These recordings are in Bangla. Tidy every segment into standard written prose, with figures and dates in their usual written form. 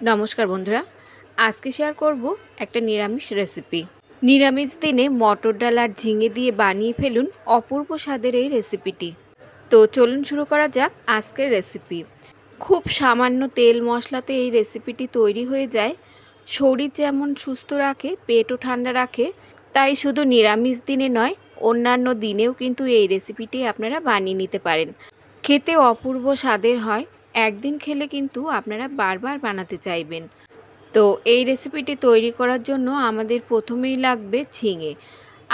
নমস্কার বন্ধুরা, আজকে শেয়ার করব একটা নিরামিষ রেসিপি। নিরামিষ দিনে মটর ডাল আর ঝিঙে দিয়ে বানিয়ে ফেলুন অপূর্ব স্বাদের এই রেসিপিটি। তো চলুন শুরু করা যাক আজকের রেসিপি। খুব সামান্য তেল মশলাতে এই রেসিপিটি তৈরি হয়ে যায়। শরীর যেমন সুস্থ রাখে, পেটও ঠান্ডা রাখে। তাই শুধু নিরামিষ দিনে নয়, অন্যান্য দিনেও কিন্তু এই রেসিপিটি আপনারা বানিয়ে নিতে পারেন। খেতে অপূর্ব স্বাদের হয়। একদিন খেলে কিন্তু আপনারা বারবার বানাতে চাইবেন। তো এই রেসিপিটি তৈরি করার জন্য আমাদের প্রথমেই লাগবে ঝিঙে।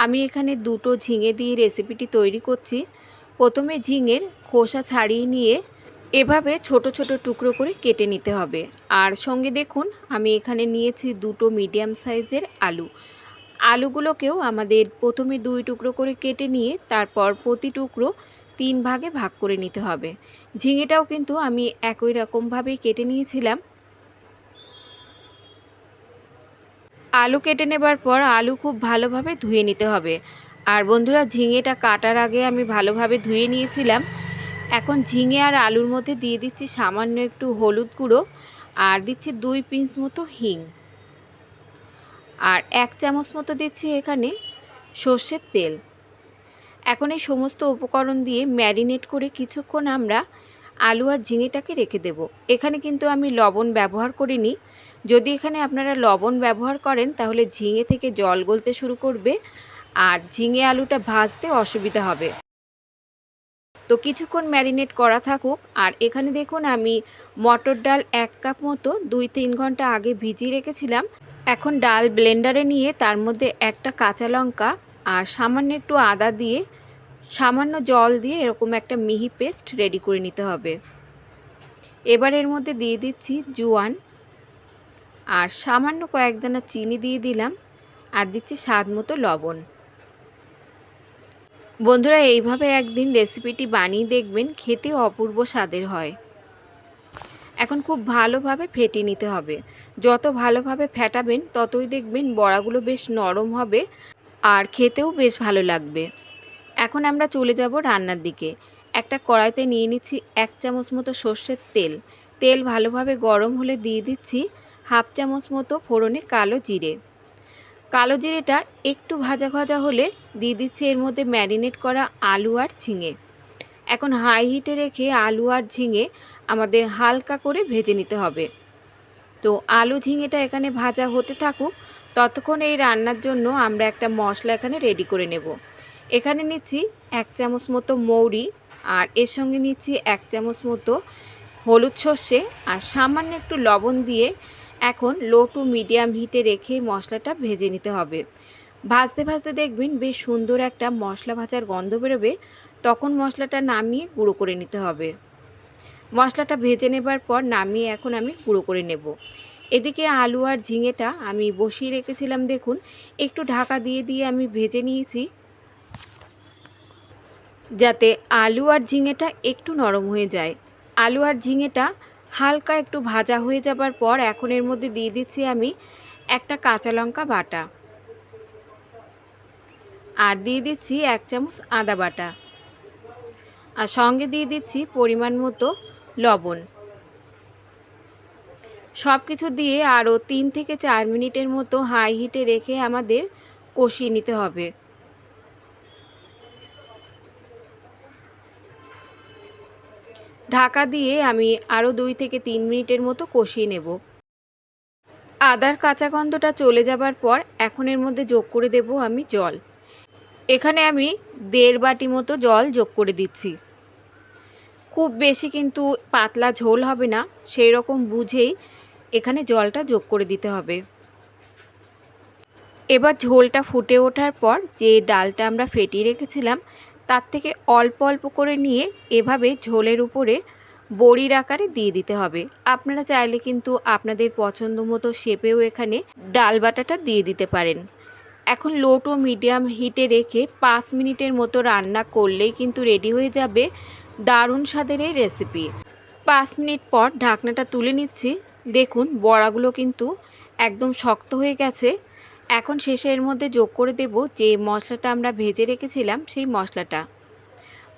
আমি এখানে দুটো ঝিঙে দিয়ে রেসিপিটি তৈরি করছি। প্রথমে ঝিঙের খোসা ছাড়িয়ে নিয়ে এভাবে ছোট ছোট টুকরো করে কেটে নিতে হবে। আর সঙ্গে দেখুন, আমি এখানে নিয়েছি দুটো মিডিয়াম সাইজের আলু। আলুগুলোকেও আমাদের প্রথমে 2 টুকরো করে কেটে নিয়ে তারপর প্রতি টুকরো 3 ভাগে ভাগ করে নিতে হবে। ঝিঙেটাও কিন্তু আমি একই রকমভাবেই কেটে নিয়েছিলাম। আলু কেটে নেবার পর আলু খুব ভালোভাবে ধুয়ে নিতে হবে। আর বন্ধুরা, ঝিঙেটা কাটার আগে আমি ভালোভাবে ধুয়ে নিয়েছিলাম। এখন ঝিঙে আর আলুর মধ্যে দিয়ে দিচ্ছি সামান্য একটু হলুদ গুঁড়ো, আর দিচ্ছি 2 পিঞ্চ মতো হিং, আর 1 চামচ মতো দিচ্ছি এখানে সর্ষের তেল। এখন এই সমস্ত উপকরণ দিয়ে ম্যারিনেট করে কিছুক্ষণ আমরা আলু আর ঝিঙেটাকে রেখে দেব। এখানে কিন্তু আমি লবণ ব্যবহার করিনি। যদি এখানে আপনারা লবণ ব্যবহার করেন তাহলে ঝিঙে থেকে জল গলতে শুরু করবে আর ঝিঙে আলুটা ভাজতে অসুবিধা হবে। তো কিছুক্ষণ ম্যারিনেট করা থাকুক। আর এখানে দেখুন, আমি মটর ডাল 1 কাপ মতো 2-3 ঘন্টা আগে ভিজিয়ে রেখেছিলাম। এখন ডাল ব্লেন্ডারে নিয়ে তার মধ্যে একটা কাঁচা লঙ্কা আর সামান্য একটু আদা দিয়ে সামান্য জল দিয়ে এরকম একটা মিহি পেস্ট রেডি করে নিতে হবে। এবার এর মধ্যে দিয়ে দিচ্ছি জোয়ান আর সামান্য কয়েক দানা চিনি দিয়ে দিলাম, আর দিচ্ছি স্বাদ মতো লবণ। বন্ধুরা, এইভাবে একদিন রেসিপিটি বানিয়ে দেখবেন, খেতে অপূর্ব স্বাদের হয়। এখন খুব ভালোভাবে ফেটিয়ে নিতে হবে। যত ভালোভাবে ফেটাবেন ততই দেখবেন বড়াগুলো বেশ নরম হবে আর খেতেও বেশ ভালো লাগবে। এখন আমরা চলে যাব রান্নার দিকে। একটা কড়াইতে নিয়ে নিচ্ছি 1 চামচ মতো সর্ষের তেল। তেল ভালোভাবে গরম হলে দিয়ে দিচ্ছি হাফ চামচ মতো ফোড়নে কালো জিরে। কালো জিরেটা একটু ভাজা ভাজা হলে দিয়ে দিচ্ছি এর মধ্যে ম্যারিনেট করা আলু আর ঝিঙে। এখন হাই হিটে রেখে আলু আর ঝিঙে আমাদের হালকা করে ভেজে নিতে হবে। তো আলু ঝিঙেটা এখানে ভাজা হতে থাকুক, ততক্ষণ এই রান্নার জন্য আমরা একটা মশলা এখানে রেডি করে নেব। এখানে নিচ্ছি 1 চামচ মতো মৌরি, আর এর সঙ্গে নিচ্ছি 1 চামচ মতো হলুদ সর্ষে আর সামান্য একটু লবণ দিয়ে এখন লো টু মিডিয়াম হিটে রেখে মশলাটা ভেজে নিতে হবে। ভাজতে ভাজতে দেখবেন বেশ সুন্দর একটা মশলা ভাজার গন্ধ বেরোবে, তখন মশলাটা নামিয়ে গুঁড়ো করে নিতে হবে। মশলাটা ভেজে নেবার পর নামিয়ে এখন আমি গুঁড়ো করে নেব। এদিকে আলু আর ঝিঙেটা আমি বসিয়ে রেখেছিলাম, দেখুন একটু ঢাকা দিয়ে দিয়ে আমি ভেজে নিয়েছি, যাতে আলু আর ঝিঙেটা একটু নরম হয়ে যায়। আলু আর ঝিঙেটা হালকা একটু ভাজা হয়ে যাবার পর এখন এর মধ্যে দিয়ে দিচ্ছি আমি একটা কাঁচা লঙ্কা বাটা, আর দিয়ে দিচ্ছি 1 চামচ আদা বাটা, আর সঙ্গে দিয়ে দিচ্ছি পরিমাণ মতো লবণ। সব কিছু দিয়ে আরও 3 থেকে 4 মিনিটের মতো হাই হিটে রেখে আমাদের কষিয়ে নিতে হবে। ঢাকা দিয়ে আমি আরও 2 থেকে 3 মিনিটের মতো কষিয়ে নেব। আদার কাঁচা গন্ধটা চলে যাবার পর এখন এর মধ্যে যোগ করে দেব আমি জল। এখানে আমি 1.5 বাটি মতো জল যোগ করে দিচ্ছি। খুব বেশি কিন্তু পাতলা ঝোল হবে না, সেই রকম বুঝেই এখানে জলটা যোগ করে দিতে হবে। এবার ঝোলটা ফুটে ওঠার পর যে ডালটা আমরা ফেটিয়ে রেখেছিলাম তার থেকে অল্প অল্প করে নিয়ে এভাবে ঝোলের উপরে বড়ির আকারে দিয়ে দিতে হবে। আপনারা চাইলে কিন্তু আপনাদের পছন্দ মতো শেপেও এখানে ডাল বাটাটা দিয়ে দিতে পারেন। এখন লো টু মিডিয়াম হিটে রেখে 5 মিনিটের মতো রান্না করলেই কিন্তু রেডি হয়ে যাবে দারুণ স্বাদের এই রেসিপি। 5 মিনিট পর ঢাকনাটা তুলে নিচ্ছি। দেখুন বড়াগুলো কিন্তু একদম শক্ত হয়ে গেছে। এখন শেষে এর মধ্যে যোগ করে দেব যে মশলাটা আমরা ভেজে রেখেছিলাম সেই মশলাটা।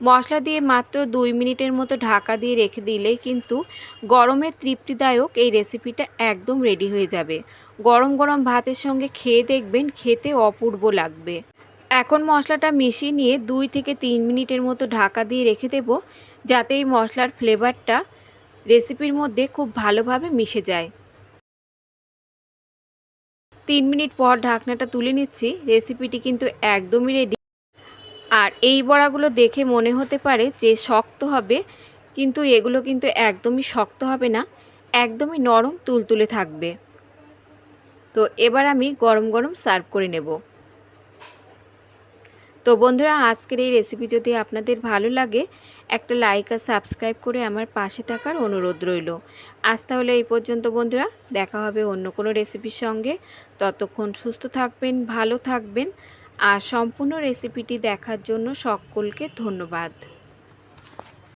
মশলা দিয়ে মাত্র 2 মিনিটের মতো ঢাকা দিয়ে রেখে দিলেই কিন্তু গরমের তৃপ্তিদায়ক এই রেসিপিটা একদম রেডি হয়ে যাবে। গরম গরম ভাতের সঙ্গে খেয়ে দেখবেন খেতে অপূর্ব লাগবে। এখন মশলাটা মিশিয়ে নিয়ে 2 থেকে 3 মিনিটের মতো ঢাকা দিয়ে রেখে দেব, যাতে এই মশলার ফ্লেভারটা রেসিপির মধ্যে খুব ভালোভাবে মিশে যায়। 3 মিনিট পর ঢাকনাটা তুলে নিচ্ছি। রেসিপিটি কিন্তু একদমই রেডি। আর এই বড়াগুলো দেখে মনে হতে পারে যে শক্ত হবে, কিন্তু এগুলো কিন্তু একদমই শক্ত হবে না, একদমই নরম তুলতুলে থাকবে। তো এবার আমি গরম গরম সার্ভ করে নেব। তো বন্ধুরা, আজকের এই রেসিপি যদি আপনাদের ভালো লাগে, একটা লাইক আর সাবস্ক্রাইব করে আমার পাশে থাকার অনুরোধ রইল। আজ তাহলে এই পর্যন্ত বন্ধুরা, দেখা হবে অন্য কোনো রেসিপির সঙ্গে। ততক্ষণ সুস্থ থাকবেন, ভালো থাকবেন, আর সম্পূর্ণ রেসিপিটি দেখার জন্য সকলকে ধন্যবাদ।